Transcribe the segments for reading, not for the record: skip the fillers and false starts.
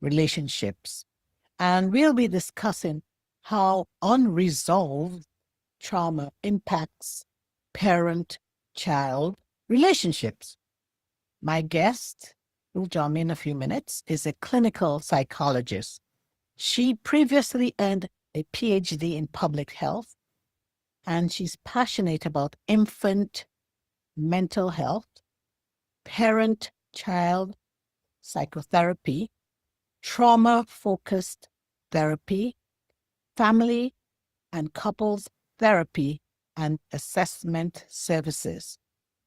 relationships. And we'll be discussing how unresolved trauma impacts parent-child relationships. My guest, who'll join me in a few minutes, is a clinical psychologist. She previously earned a PhD in public health, and she's passionate about infant mental health, parent-child psychotherapy, trauma-focused therapy, family and couples therapy, and assessment services.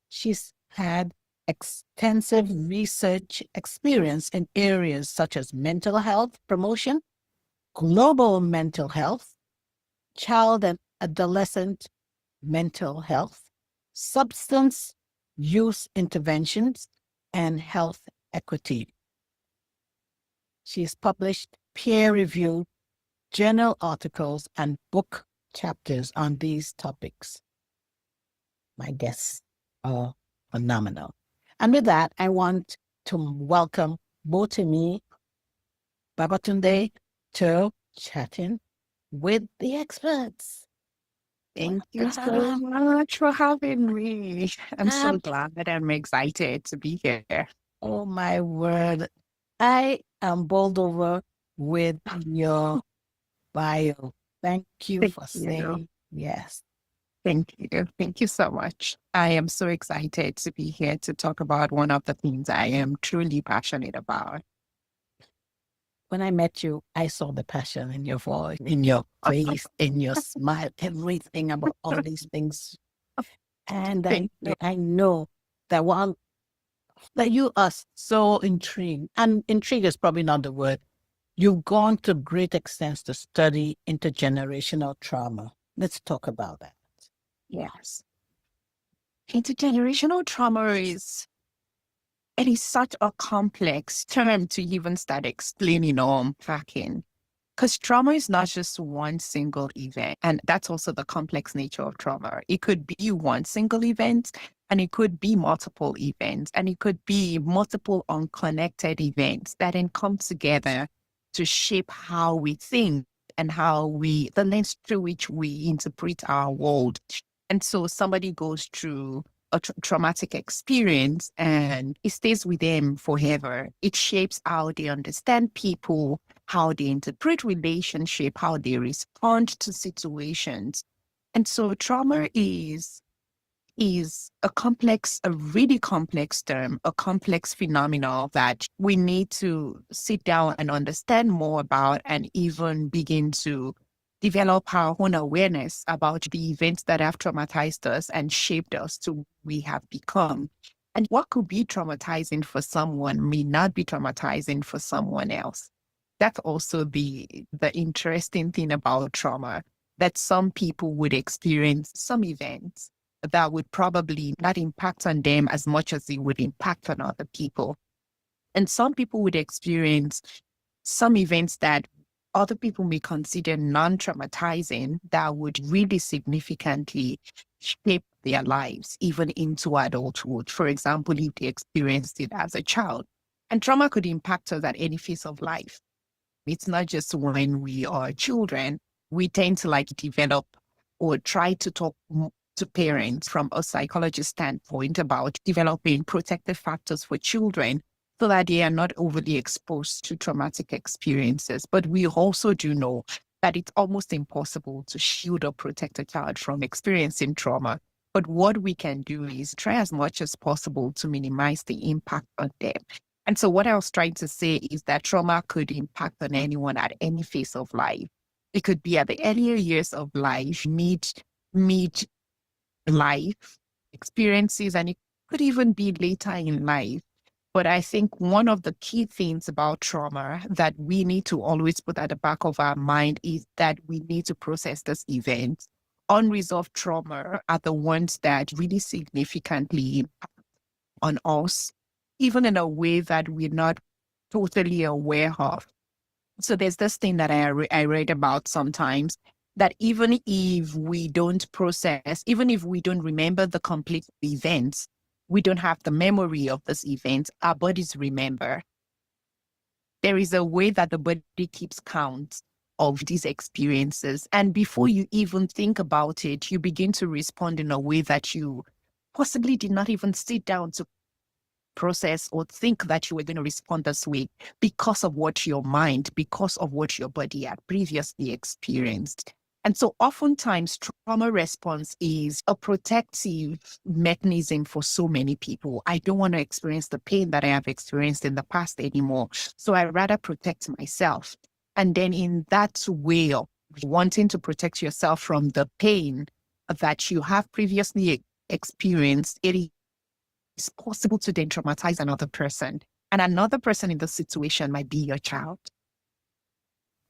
She's had extensive research experience in areas such as mental health promotion, global mental health, child and adolescent mental health, substance use interventions, and health equity. She's published peer-reviewed journal articles and book chapters on these topics. My guests are phenomenal. And with that, I want to welcome Botemi Babatunde to Chatting with the Experts. Thank you so much for having me. I'm so glad that I'm excited to be here. Oh, my word. I am bowled over with your bio. Thank you for saying yes. Thank you. Thank you so much. I am so excited to be here to talk about one of the things I am truly passionate about. When I met you, I saw the passion in your voice, in your face, in your smile, everything about all these things. And I know that that you are so intrigued, and intrigue is probably not the word. You've gone to great extents to study intergenerational trauma. Let's talk about that. Yes. Intergenerational trauma is such a complex term to even start explaining or unpacking. Because trauma is not just one single event. And that's also the complex nature of trauma. It could be one single event, and it could be multiple events, and it could be multiple unconnected events that then come together to shape how we think and the lens through which we interpret our world. And so somebody goes through a traumatic experience and it stays with them forever. It shapes how they understand people, how they interpret relationship, how they respond to situations. And so trauma is a really complex term, a complex phenomenon that we need to sit down and understand more about and even begin to develop our own awareness about the events that have traumatized us and shaped us to who we have become. And what could be traumatizing for someone may not be traumatizing for someone else. That's also the interesting thing about trauma, that some people would experience some events that would probably not impact on them as much as it would impact on other people. And some people would experience some events that other people may consider non-traumatizing that would really significantly shape their lives, even into adulthood. For example, if they experienced it as a child. And trauma could impact us at any phase of life. It's not just when we are children. We tend to develop or try to talk to parents from a psychologist standpoint about developing protective factors for children so that they are not overly exposed to traumatic experiences. But we also do know that it's almost impossible to shield or protect a child from experiencing trauma. But what we can do is try as much as possible to minimize the impact on them. And so what I was trying to say is that trauma could impact on anyone at any phase of life. It could be at the earlier years of life, mid life experiences, and it could even be later in life. But I think one of the key things about trauma that we need to always put at the back of our mind is that we need to process this event. Unresolved trauma are the ones that really significantly impact on us, even in a way that we're not totally aware of. So there's this thing that I read about sometimes, that even if we don't process, even if we don't remember the complete events, we don't have the memory of this event, our bodies remember. there is a way that the body keeps count of these experiences. And before you even think about it, you begin to respond in a way that you possibly did not even sit down to process or think that you were going to respond this way because of what your mind, because of what your body had previously experienced. And so oftentimes trauma response is a protective mechanism for so many people. I don't want to experience the pain that I have experienced in the past anymore. So I rather protect myself. And then in that way of wanting to protect yourself from the pain that you have previously experienced, it is possible to then traumatize another person. And another person in the situation might be your child.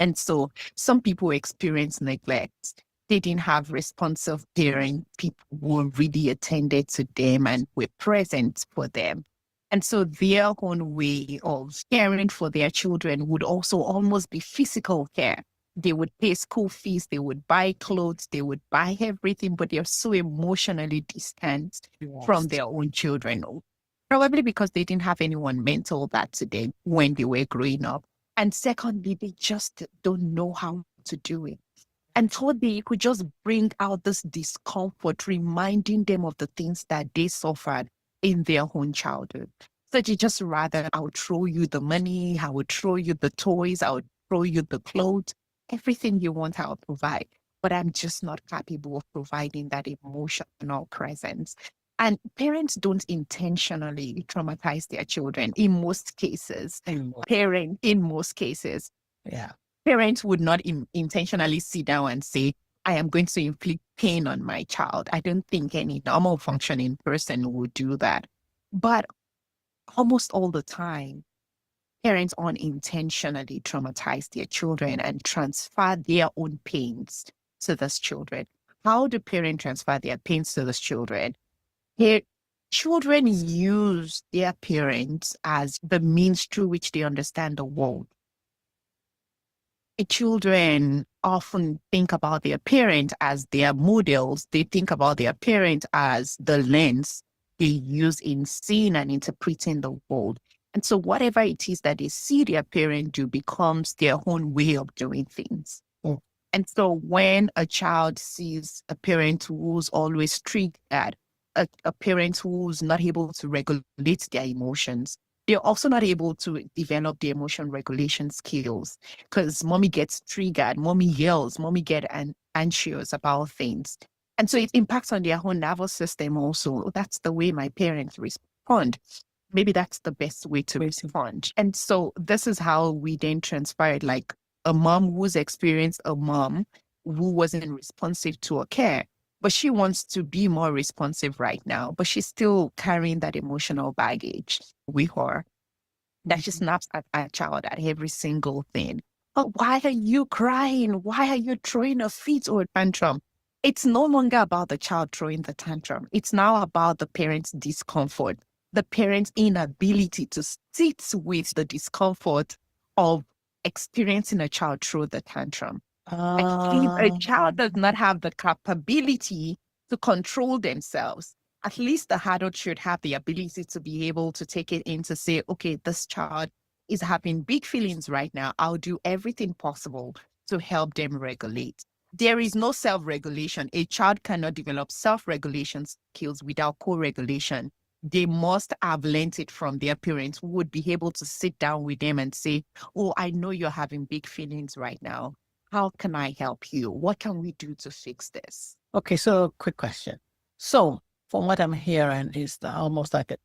And so some people experience neglect. They didn't have responsive parents, people who really attended to them and were present for them. And so their own way of caring for their children would also almost be physical care. They would pay school fees, they would buy clothes, they would buy everything, but they're so emotionally distant from their own children. Probably because they didn't have anyone mentor that to them when they were growing up. And secondly, they just don't know how to do it. And thirdly, it could just bring out this discomfort, reminding them of the things that they suffered in their own childhood. So they just rather, I'll throw you the money, I would throw you the toys, I would throw you the clothes, everything you want, I'll provide. But I'm just not capable of providing that emotional presence. And parents don't intentionally traumatize their children in most cases. In most cases. Yeah. Parents would not intentionally sit down and say, I am going to inflict pain on my child. I don't think any normal functioning person would do that. But almost all the time, parents unintentionally traumatize their children and transfer their own pains to those children. How do parents transfer their pains to those children? Children use their parents as the means through which they understand the world. Children often think about their parent as their models. They think about their parent as the lens they use in seeing and interpreting the world. And so whatever it is that they see their parent do becomes their own way of doing things. Mm. And so when a child sees a parent who's always triggered, a parent who's not able to regulate their emotions, they're also not able to develop the emotion regulation skills because mommy gets triggered, mommy yells, mommy get anxious about things. And so it impacts on their own nervous system also. That's the way my parents respond. Maybe that's the best way to respond. And so this is how we then transpired, like a mom who's experienced a mom who wasn't responsive to her care, but she wants to be more responsive right now, but she's still carrying that emotional baggage with her, that she snaps at a child at every single thing. Oh, why are you crying? Why are you throwing a fit or a tantrum? It's no longer about the child throwing the tantrum. It's now about the parent's discomfort, the parent's inability to sit with the discomfort of experiencing a child throw the tantrum. If a child does not have the capability to control themselves, at least the adult should have the ability to be able to take it in to say, okay, this child is having big feelings right now. I'll do everything possible to help them regulate. There is no self-regulation. A child cannot develop self-regulation skills without co-regulation. They must have learned it from their parents who would be able to sit down with them and say, oh, I know you're having big feelings right now. How can I help you? What can we do to fix this? Okay, so quick question. So from what I'm hearing is almost like a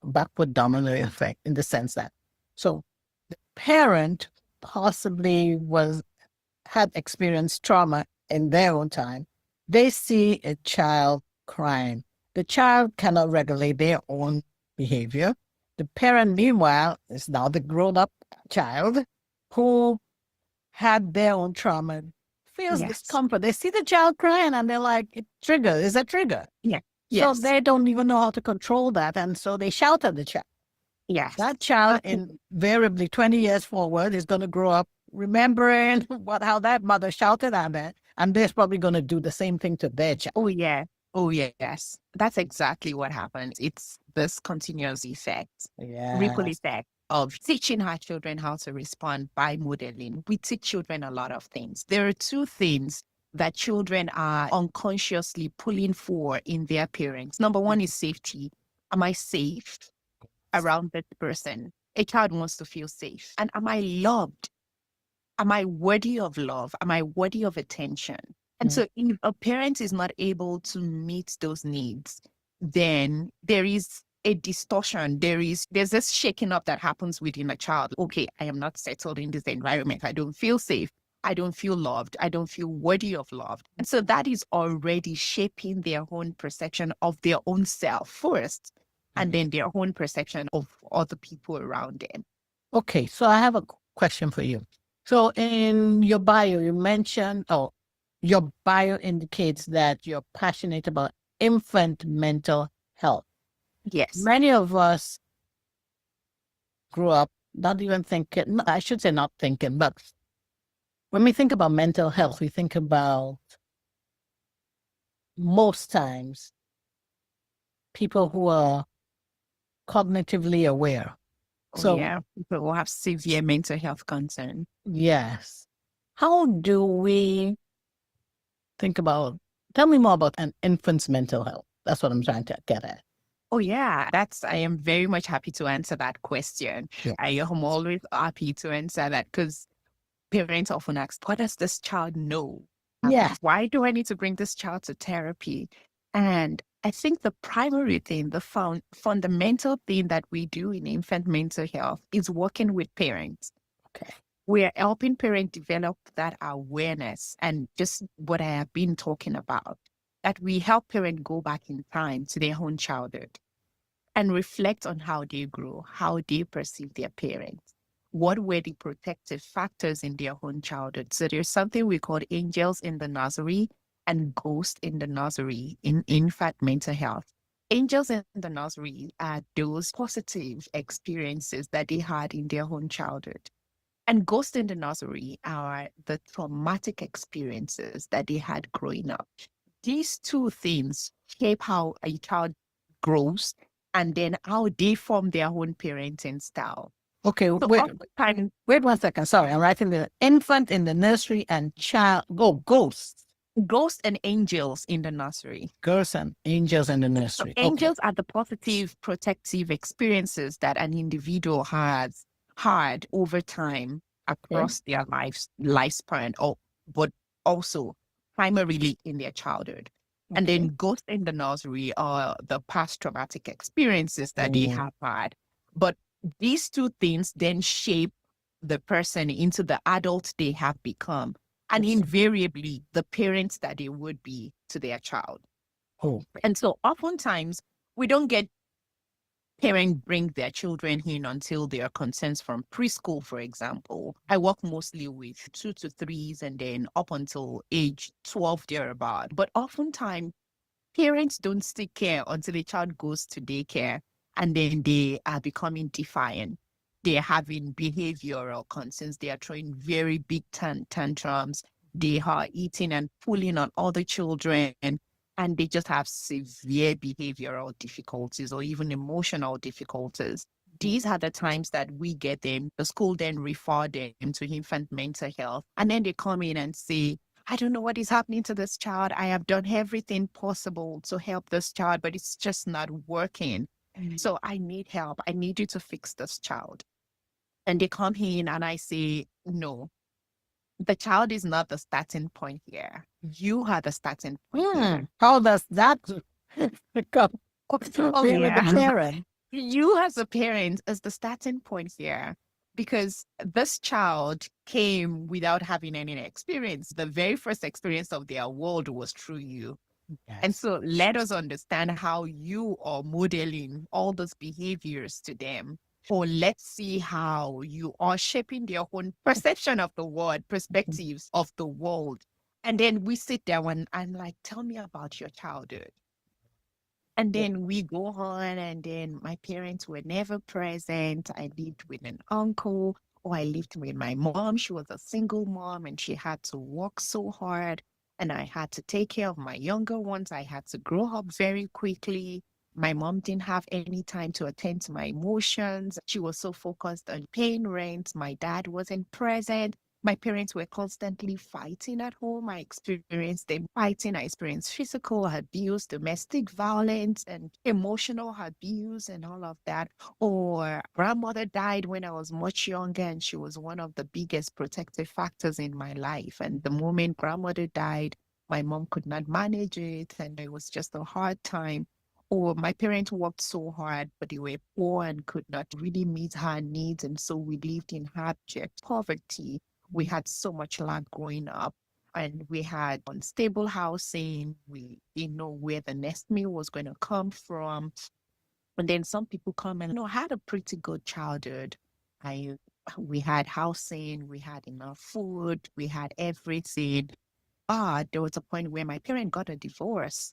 backward domino effect in the sense that, so the parent possibly had experienced trauma in their own time. They see a child crying. The child cannot regulate their own behavior. The parent, meanwhile, is now the grown-up child who had their own trauma, feels discomfort. They see the child crying and they're like, it's a trigger. Yeah. So they don't even know how to control that. And so they shout at the child. Yes. That child, invariably 20 years forward, is going to grow up remembering how that mother shouted at them. And they're probably going to do the same thing to their child. Oh, yeah. Oh, yes. That's exactly what happens. It's this continuous effect, ripple effect. of teaching our children how to respond by modeling. We teach children a lot of things. There are two things that children are unconsciously pulling for in their parents. Number one is safety. Am I safe around this person? A child wants to feel safe. And am I loved? Am I worthy of love? Am I worthy of attention? And so if a parent is not able to meet those needs, then there is a distortion. There's this shaking up that happens within a child. Okay, I am not settled in this environment. I don't feel safe. I don't feel loved. I don't feel worthy of love. And so that is already shaping their own perception of their own self first, and then their own perception of other people around them. Okay, so I have a question for you. So in your bio, you mentioned, your bio indicates that you're passionate about infant mental health. Yes. Many of us grew up not even thinking, I should say not thinking, but when we think about mental health, we think about most times people who are cognitively aware. So, Yeah, people who have severe mental health concern. yes. How do we think about, tell me more about an infant's mental health. That's what I'm trying to get at. Oh, yeah, I am very much happy to answer that question. Yeah. I am always happy to answer that because parents often ask, what does this child know? Yes. Why do I need to bring this child to therapy? And I think the primary thing, the fundamental thing that we do in infant mental health is working with parents. Okay. We are helping parents develop that awareness and just what I have been talking about, that we help parents go back in time to their own childhood and reflect on how they grew, how they perceive their parents. What were the protective factors in their own childhood? So there's something we call angels in the nursery and ghosts in the nursery in infant mental health. Angels in the nursery are those positive experiences that they had in their own childhood. And ghosts in the nursery are the traumatic experiences that they had growing up. These two things shape how a child grows and then how they form their own parenting style. Okay, So oftentimes, wait 1 second. Sorry, I'm writing the infant in the nursery and ghosts. ghosts and angels in the nursery. Girls and angels in the So nursery. angels are the positive, protective experiences that an individual has had over time across their lifespan, but also primarily in their childhood. And then ghosts in the nursery are the past traumatic experiences that they have had. But these two things then shape the person into the adult they have become, and invariably the parents that they would be to their child. And so oftentimes we don't get parents bring their children in until they are consents from preschool, for example. I work mostly with 2 to 3s and then up until age 12 thereabout. But oftentimes parents don't seek care until a child goes to daycare and then they are becoming defiant. They're having behavioral concerns. They are throwing very big tantrums. They are eating and pulling on other children, and they just have severe behavioral difficulties or even emotional difficulties. These are the times that we get them. The school then refer them to infant mental health. And then they come in and say, I don't know what is happening to this child. I have done everything possible to help this child, but it's just not working. So I need help. I need you to fix this child. And they come in and I say, no, the child is not the starting point here. You are the starting point here. How does that come Oh, with the parent? You as a parent is the starting point here, because this child came without having any experience. The very first experience of their world was through you. And so let us understand how you are modeling all those behaviors to them. Or let's see how you are shaping their own perception of the world, perspectives of the world. And then we sit down and I'm like, tell me about your childhood. And then we go on, and then my parents were never present. I lived with an uncle, or I lived with my mom. She was a single mom and she had to work so hard. And I had to take care of my younger ones. I had to grow up very quickly. My mom didn't have any time to attend to my emotions. She was so focused on paying rent. My dad wasn't present. My parents were constantly fighting at home. I experienced them fighting. I experienced physical abuse, domestic violence, and emotional abuse, and all of that. Or grandmother died when I was much younger, and she was one of the biggest protective factors in my life. And the moment grandmother died, my mom could not manage it, and it was just a hard time. Or my parents worked so hard, but they were poor and could not really meet her needs. And so we lived in abject poverty. We had so much lack growing up, and we had unstable housing. We didn't know where the next meal was going to come from. And then some people come and, had a pretty good childhood. I, we had housing, we had enough food, we had everything. But there was a point where my parent got a divorce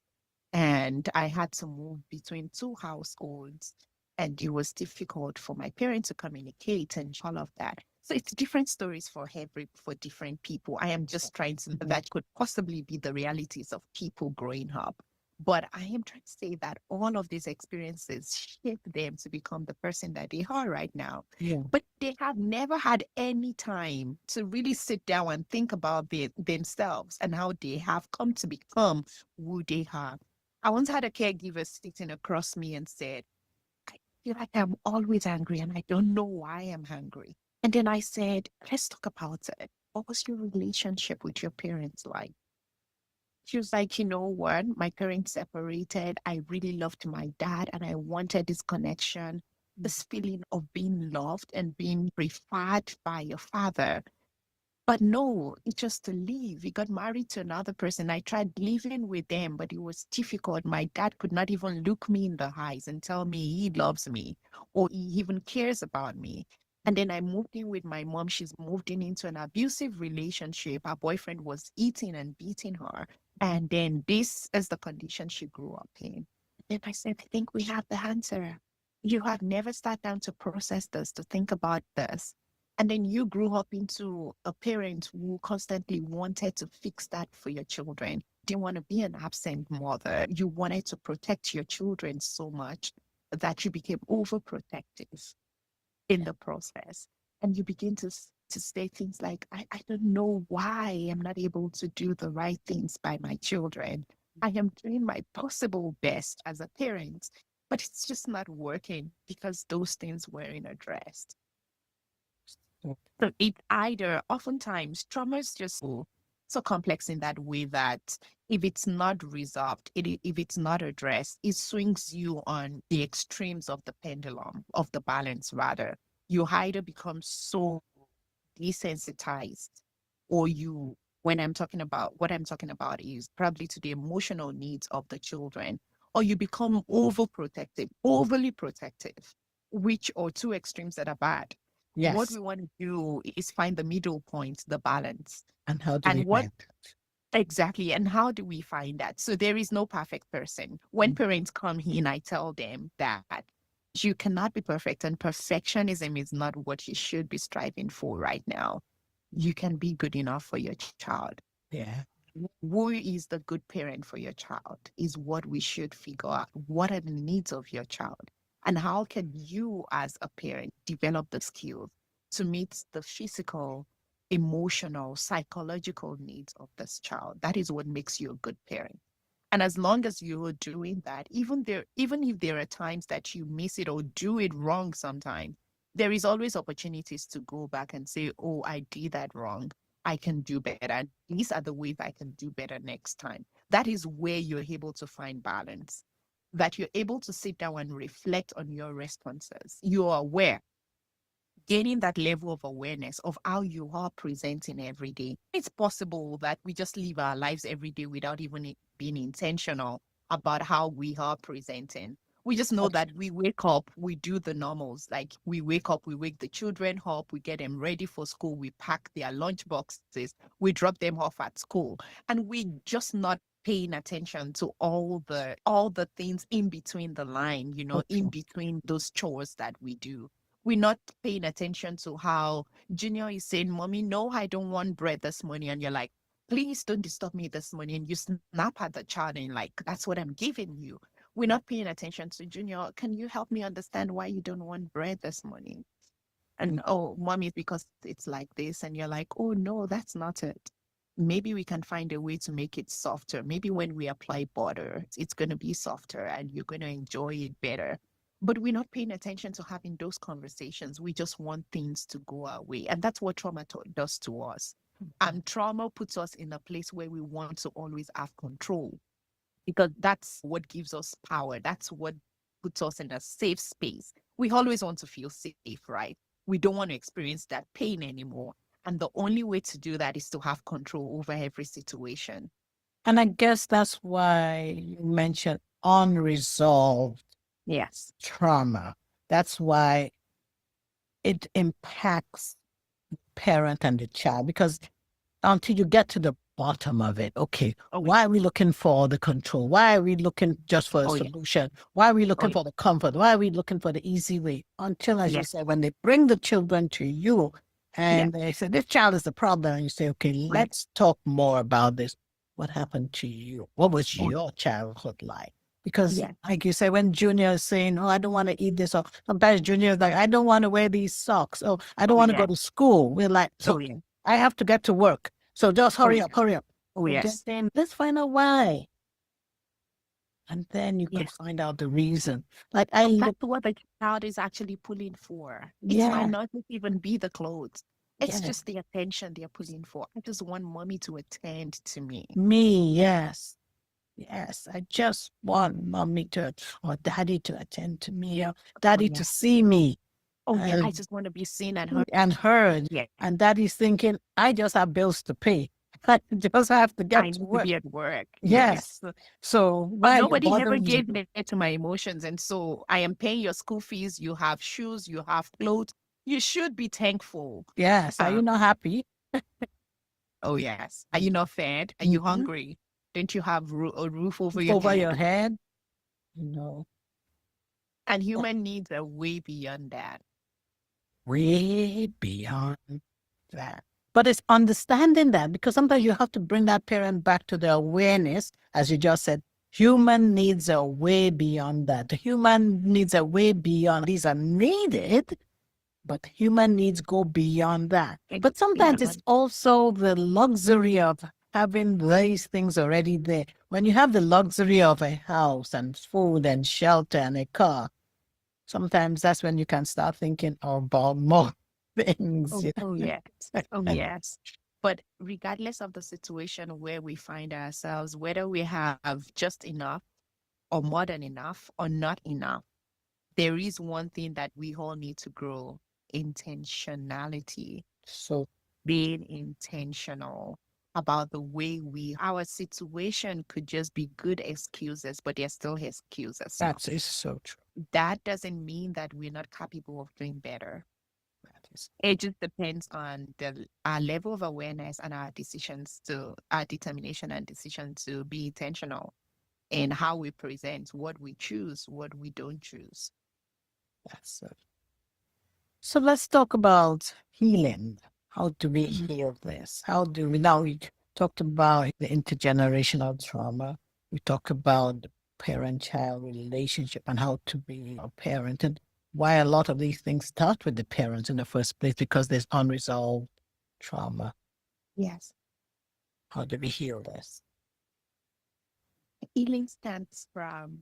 and I had to move between two households. And it was difficult for my parents to communicate and all of that. So it's different stories for different people. I am just trying to that could possibly be the realities of people growing up. But I am trying to say that all of these experiences shape them to become the person that they are right now. Yeah. But they have never had any time to really sit down and think about themselves and how they have come to become who they are. I once had a caregiver sitting across me and said, I feel like I'm always angry and I don't know why I'm angry. And then I said, let's talk about it. What was your relationship with your parents like? She was like, you know what? My parents separated. I really loved my dad and I wanted this connection, this feeling of being loved and being preferred by your father. But no, it's just to leave. He got married to another person. I tried living with them, but it was difficult. My dad could not even look me in the eyes and tell me he loves me or he even cares about me. And then I moved in with my mom. She's moved in into an abusive relationship. Her boyfriend was eating and beating her. And then this is the condition she grew up in. And I said, I think we have the answer. You have never sat down to process this, to think about this. And then you grew up into a parent who constantly wanted to fix that for your children. Didn't want to be an absent mother. You wanted to protect your children so much that you became overprotective in the process. And you begin to say things like, I don't know why I'm not able to do the right things by my children. I am doing my possible best as a parent, but it's just not working because those things weren't addressed. So it either oftentimes trauma is just so complex in that way that if it's not resolved, if it's not addressed, it swings you on the extremes of the pendulum, of the balance rather. You either become so desensitized or you when I'm talking about what I'm talking about is probably to the emotional needs of the children, or you become overprotective, overly protective, which are two extremes that are bad. What Yes. we want to do is find the middle point, the balance. And how do we And what find exactly, and how do we find that? So there is no perfect person. When it? parents come in, I tell them that you cannot be perfect, and perfectionism is not what you should be striving for right now. You can be good enough for your child. Yeah. Who is the good parent for your child is what we should figure out. What are the needs of your child? And how can you, as a parent, develop the skills to meet the physical, emotional, psychological needs of this child? That is what makes you a good parent. And as long as you're doing that, even if there are times that you miss it or do it wrong sometimes, there is always opportunities to go back and say, oh, I did that wrong. I can do better. These are the ways I can do better next time. That is where you're able to find balance, that you're able to sit down and reflect on your responses. You're aware, gaining that level of awareness of how you are presenting every day. It's possible that we just live our lives every day without even being intentional about how we are presenting. We just know But that we wake up, we do the normals. Like we wake up, we wake the children up, we get them ready for school, we pack their lunch boxes, we drop them off at school, and we just not paying attention to all the things in between the line, in okay. between those chores that we do. We're not paying attention to how Junior is saying, Mommy, no, I don't want bread this morning. And you're like, please don't disturb me this morning. And you snap at the child and like, that's what I'm giving you. we're not paying attention to Junior. Can you help me understand why you don't want bread this morning? And oh, mommy, it's because it's like this. And you're like, oh, no, that's not it. Maybe we can find a way to make it softer. Maybe when we apply butter, it's going to be softer and you're going to enjoy it better. But we're not paying attention to having those conversations. We just want things to go our way. And that's what trauma does to us. And trauma puts us in a place where we want to always have control because that's what gives us power. That's what puts us in a safe space. We always want to feel safe, right? We don't want to experience that pain anymore. And the only way to do that is to have control over every situation. And I guess that's why you mentioned unresolved Yes. trauma. That's why it impacts parent and the child, because until you get to the bottom of it, okay, Oh, why are we looking for the control? Why are we looking just for a oh, yeah. solution? Why are we Oh, looking yeah. for the comfort? Why are we looking for the easy way? Until, as you Yeah. said, when they bring the children to you Yeah. and they say, this child is the problem, and you say, okay, Oh, yeah. let's talk more about this. What happened to you? What was Oh, your childhood like? Because, yeah. like you say, when Junior is saying, oh, I don't want to eat this, or sometimes Junior is like, I don't want to wear these socks, oh, I don't Oh, want to go yeah. to school. We're like, Oh, so yeah. I have to get to work. So just Oh, hurry yeah. up, hurry up. Oh, And yes. then let's find out why. And then you could Yes. find out the reason. Like I And that's look, what the child is actually pulling for. It might yeah, not even be the clothes. It's yeah, just the attention they're pulling for. I just want mommy to attend to me. me, yes. Yes, I just want mommy to, or daddy to attend to me, or Oh, daddy to yeah. see me Oh, yeah. I and, just want to be seen and heard. and heard. Yeah. And daddy's thinking, I just have bills to pay. I just have to I get to need to work. be at work. Yes. Yes. So But why are you nobody ever bothering me? gave me to my emotions. And so I am paying your school fees. You have shoes, you have clothes. You should be thankful. Yes. Are you Um, not happy? oh, yes. Are you not fed? Are you Mhm. hungry? Don't you have a roof over your Over your head? head? No. And human needs are way beyond that. Way beyond that. But it's understanding that, because sometimes you have to bring that parent back to the awareness, as you just said. Human needs are way beyond that. The human needs are way beyond. These are needed, but human needs go beyond that. But sometimes it's Beyond. also the luxury of having these things already there. When you have the luxury of a house and food and shelter and a car, sometimes that's when you can start thinking about more things. Oh, oh, yes. Oh, yes. But regardless of the situation where we find ourselves, whether we have just enough or more than enough or not enough, there is one thing that we all need to grow: intentionality, So being intentional about the way our situation could just be good excuses, but they're still excuses. that is so true. That doesn't mean that we're not capable of doing better. That is It just depends on our level of awareness and our determination and decision to be intentional in how we present, what we choose, what we don't choose. that's so. So let's talk about healing. How do we Mhm. heal this? How do we now? We talked about the intergenerational trauma. We talked about the parent-child relationship and how to be a parent, and why a lot of these things start with the parents in the first place, because there's unresolved trauma. Yes. How do we heal this? Healing stands from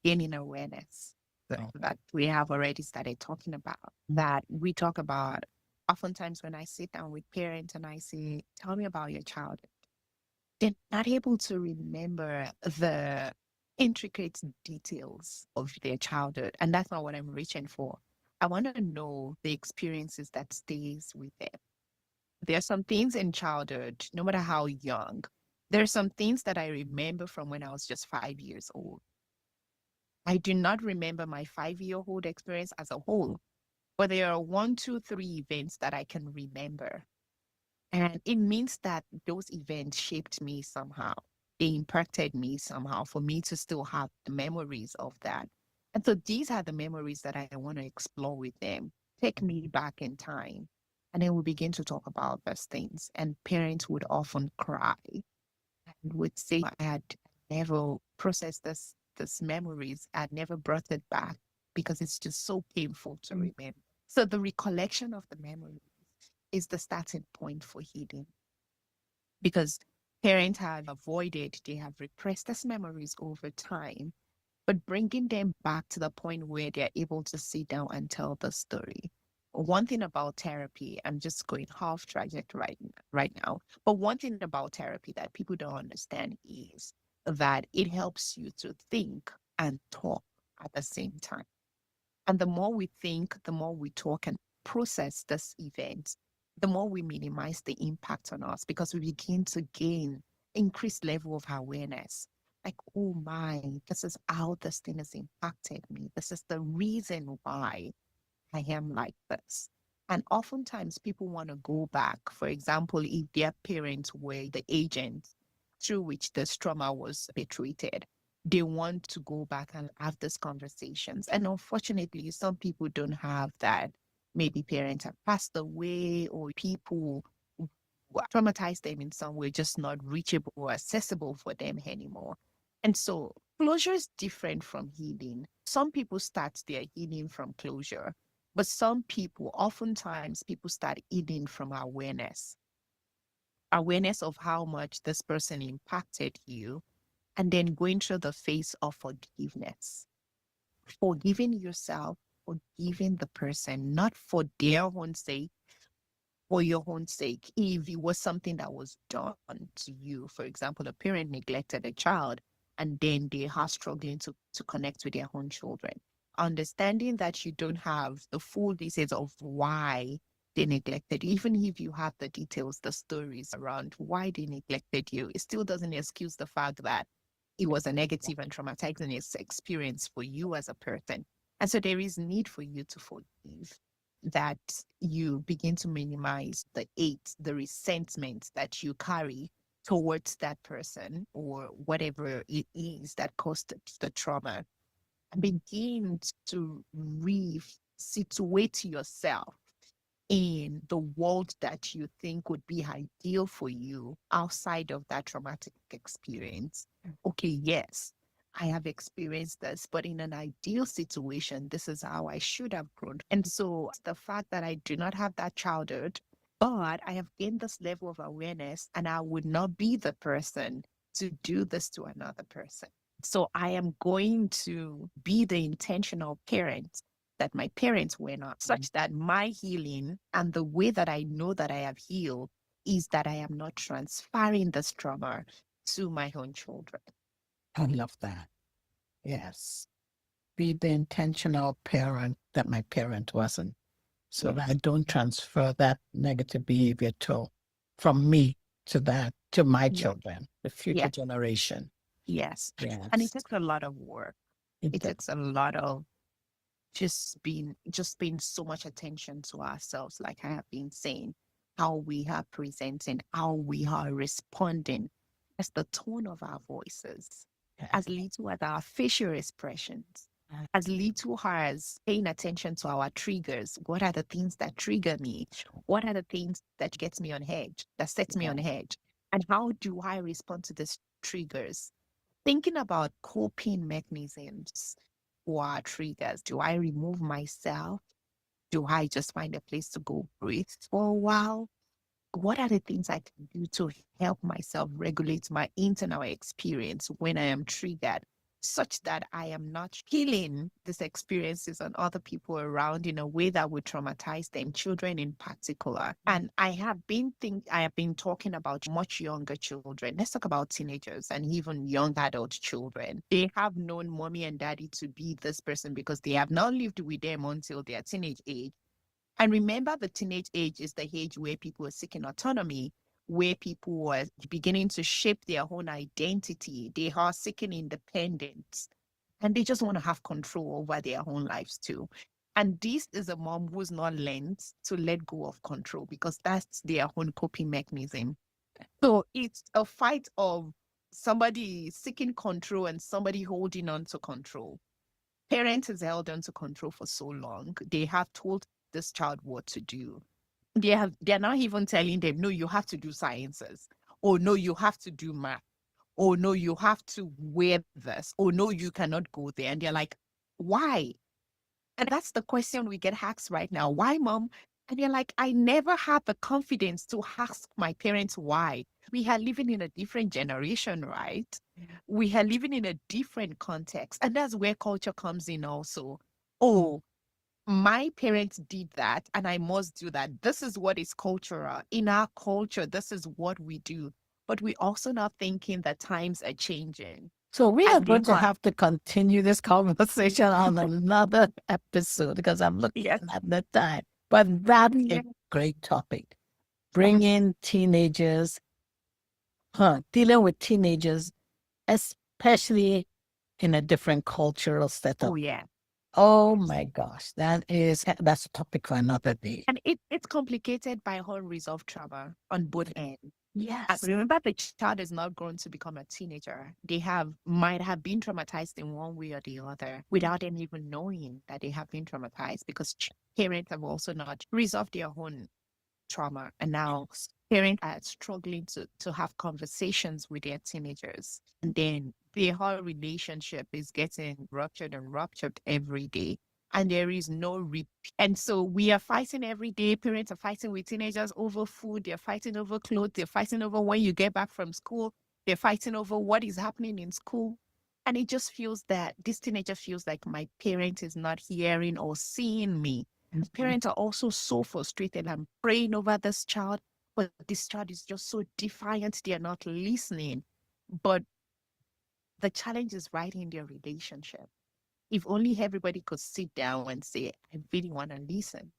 gaining awareness So that we have already started talking about. That we talk about oftentimes when I sit down with parents and I say, tell me about your child, they're not able to remember the intricate details of their childhood. And that's not what I'm reaching for. I want to know the experiences that stays with them. There are some things in childhood, no matter how young, there are some things that I remember from when I was just 5 years old. I do not remember my 5 year old experience as a whole, but there are one, two, three events that I can remember. And it means that those events shaped me somehow. They impacted me somehow for me to still have the memories of that. And so these are the memories that I want to explore with them. Take me back in time. And then we begin to talk about those things. And parents would often cry and would say, I had never processed this. these memories and never brought it back because it's just so painful to remember. So the recollection of the memory is the starting point for healing, because parents have avoided, they have repressed these memories over time, but bringing them back to the point where they're able to sit down and tell the story. One thing about therapy, I'm just going half trajectory right now, but one thing about therapy that people don't understand is that it helps you to think and talk at the same time. And the more we think, the more we talk and process this event, the more we minimize the impact on us, because we begin to gain increased level of awareness. Like, oh my, this is how this thing has impacted me. This is the reason why I am like this. And oftentimes people want to go back. For example, if their parents were the agent through which this trauma was perpetrated, they want to go back and have these conversations. And unfortunately, some people don't have that. Maybe parents have passed away, or people who traumatized them in some way, just not reachable or accessible for them anymore. And so closure is different from healing. Some people start their healing from closure, but some people, oftentimes, people start healing from awareness of how much this person impacted you, and then going through the phase of forgiveness, forgiving yourself, forgiving the person, not for their own sake, for your own sake. If it was something that was done to you, for example, a parent neglected a child and then they are struggling to connect with their own children, understanding that you don't have the full details of why they neglected you, even if you have the details, the stories around why they neglected you, it still doesn't excuse the fact that it was a negative and traumatizing experience for you as a person. And so there is need for you to forgive, that you begin to minimize the hate, the resentment that you carry towards that person or whatever it is that caused the trauma, and begin to re-situate yourself in the world that you think would be ideal for you outside of that traumatic experience. Okay, yes, I have experienced this, but in an ideal situation, this is how I should have grown. And so the fact that I do not have that childhood, but I have gained this level of awareness, and I would not be the person to do this to another person. So I am going to be the intentional parent that my parents were not, such that my healing and the way that I know that I have healed is that I am not transferring this trauma to my own children. I love that. Yes. Be the intentional parent that my parent wasn't, so that I don't transfer that negative behavior from me to my Yeah. children, the future Yeah. generation. Yes. And it Yes. takes a lot of work. It It does. takes a lot of just paying so much attention to ourselves, like I have been saying, how we are presenting, how we are responding, as the tone of our voices, Yeah. as little as our facial expressions, as little as paying attention to our triggers. What are the things that trigger me? What are the things that gets me on edge, that sets me Yeah. on edge? And how do I respond to these triggers? Thinking about coping mechanisms for our triggers. Do I remove myself? Do I just find a place to go breathe for a while? What are the things I can do to help myself regulate my internal experience when I am triggered, such that I am not killing these experiences on other people around in a way that would traumatize them, children in particular? And I have been talking about much younger children. Let's talk about teenagers and even young adult children. They have known mommy and daddy to be this person because they have not lived with them until their teenage age. And remember, the teenage age is the age where people are seeking autonomy, where people are beginning to shape their own identity. They are seeking independence, and they just want to have control over their own lives too. And this is a mom who's not learned to let go of control, because that's their own coping mechanism. So it's a fight of somebody seeking control and somebody holding on to control. Parent has held on to control for so long. They have told this child what to do. They're not even telling them, no, you have to do sciences, or no, you have to do math, oh no, you have to wear this, oh no, you cannot go there. And they're like, why? And that's the question we get asked right now. Why, mom? And you're like, I never had the confidence to ask my parents why. We are living in a different generation, right? We are living in a different context. And that's where culture comes in also. Oh, my parents did that and I must do that. This is what is cultural. In our culture, this is what we do. But we also not thinking that times are changing. So we are And going to because, have to continue this conversation on another episode because I'm looking yes, at the time. But that's yeah, a great topic. Bring in teenagers, dealing with teenagers, especially in a different cultural setup. oh yeah. Oh my gosh, that's a topic for another day. And it's complicated by unresolved trauma on both ends. Yes. Remember, the child is not going to become a teenager. They might have been traumatized in one way or the other without them even knowing that they have been traumatized because parents have also not resolved their own trauma. And now parents are struggling to have conversations with their teenagers. And then their whole relationship is getting ruptured and ruptured every day. And there is no repeat. And so we are fighting every day. Parents are fighting with teenagers over food. They're fighting over clothes. They're fighting over when you get back from school. They're fighting over what is happening in school. And it just feels that this teenager feels like my parent is not hearing or seeing me. Parents are also so frustrated and praying over this child, but this child is just so defiant. They're not listening. But the challenge is right in their relationship. If only everybody could sit down and say, I really want to listen.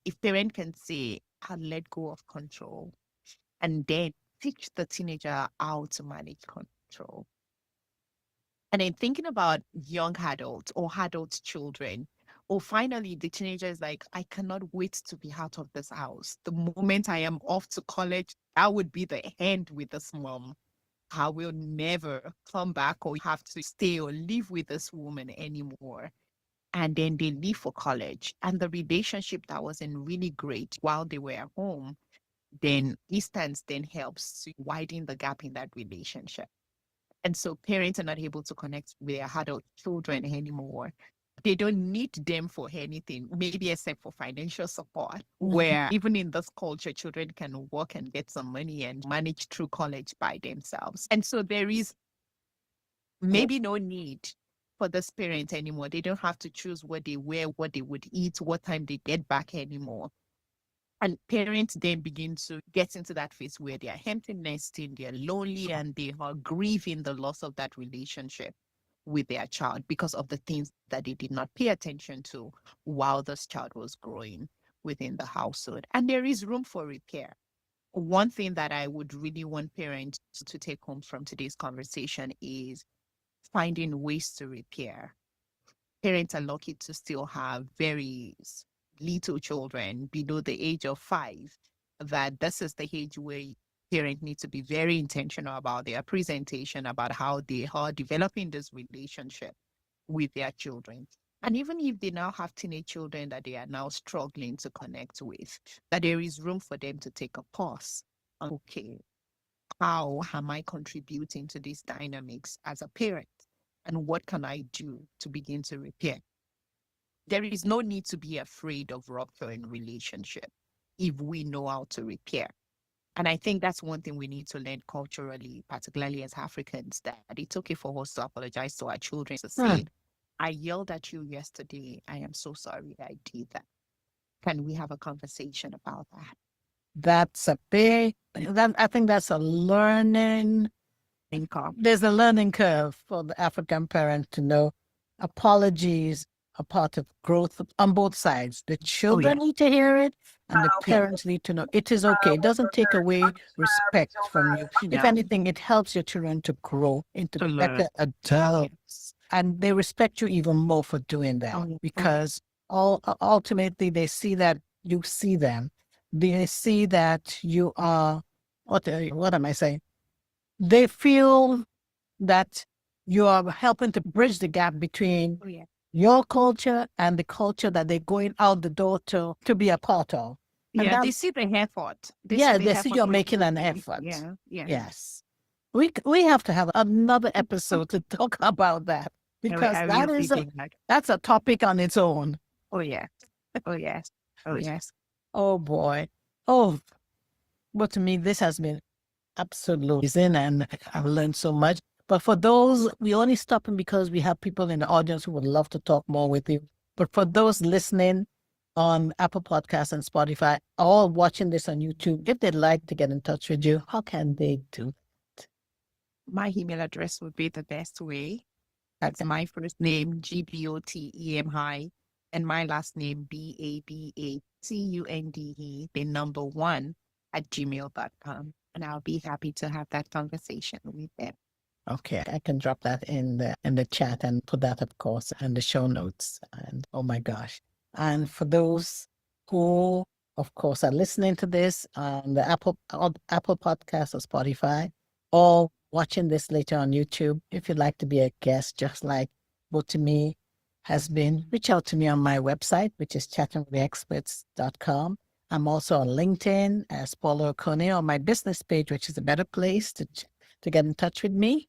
If parent can say, I'll let go of control and then teach the teenager how to manage control. And then thinking about young adults or adult children, or finally the teenager is like, I cannot wait to be out of this house. The moment I am off to college, that would be the end with this mom. I will never come back or have to stay or live with this woman anymore. And then they leave for college. And the relationship that wasn't really great while they were at home, then distance then helps to widen the gap in that relationship. And so parents are not able to connect with their adult children anymore. They don't need them for anything, maybe except for financial support, where even in this culture, children can work and get some money and manage through college by themselves. And so there is maybe no need for this parent anymore. They don't have to choose what they wear, what they would eat, what time they get back anymore. And parents then begin to get into that phase where they are empty nesting, they're lonely, and they are grieving the loss of that relationship with their child because of the things that they did not pay attention to while this child was growing within the household. And there is room for repair. One thing that I would really want parents to take home from today's conversation is finding ways to repair. Parents are lucky to still have very little children below the age of 5, that this is the age where parents need to be very intentional about their presentation, about how they are developing this relationship with their children. And even if they now have teenage children that they are now struggling to connect with, that there is room for them to take a pause. Okay, how am I contributing to these dynamics as a parent? And what can I do to begin to repair? There is no need to be afraid of rupture in relationship if we know how to repair. And I think that's one thing we need to learn culturally, particularly as Africans, that it's okay for us to apologize to our children to say, I yelled at you yesterday. I am so sorry I did that. Can we have a conversation about that? That's I think that's a learning. Income. There's a learning curve for the African parent to know apologies are part of growth on both sides. The children need to hear it, and the parents need to know it is okay. It doesn't take away respect from you. If anything, it helps your children to grow into better adults, and they respect you even more for doing that because ultimately they see that you see them. They see that you are what am I saying? They feel that you are helping to bridge the gap between your culture and the culture that they're going out the door to be a part of. And Yeah, they see the effort. they see you're making an effort. Yeah. Yes. We have to have another episode to talk about that, because I will be doing that. that's a topic on its own. Oh, yes. Oh, yes. Oh, yes. Oh boy. Oh, but to me, this has been absolutely amazing, and I've learned so much. But for those, we only stopping because we have people in the audience who would love to talk more with you. But for those listening on Apple Podcasts and Spotify, or watching this on YouTube, if they'd like to get in touch with you, how can they do that? My email address would be the best way. It's Okay. my first name, GBOTEMI, and my last name, BABATUNDE, the number one at gmail.com. And I'll be happy to have that conversation with them. Okay, I can drop that in the chat and put that, of course, in the show notes. And oh my gosh. And for those who, of course, are listening to this on the Apple Podcast or Spotify, or watching this later on YouTube, if you'd like to be a guest, just like Botumi has been, reach out to me on my website, which is chattingwiththeexperts.com. I'm also on LinkedIn as Paula Okone, on my business page, which is a better place to get in touch with me.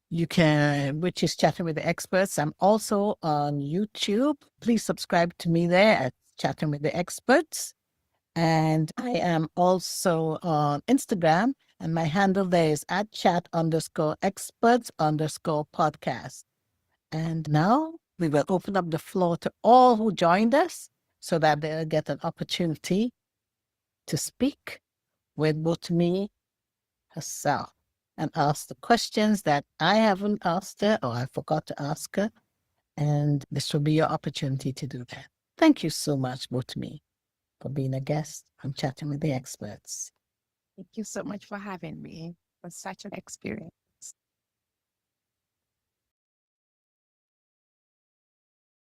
You can, which is Chatting with the Experts. I'm also on YouTube. Please subscribe to me there at Chatting with the Experts. And I am also on Instagram, and my handle there is at chat_experts_podcast. And now we will open up the floor to all who joined us so that they'll get an opportunity to speak with both me herself and ask the questions that I haven't asked her or I forgot to ask her. And this will be your opportunity to do that. Thank you so much, Botumi, for being a guest on Chatting with the Experts. Thank you so much for having me. It was such an experience.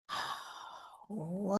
Wow.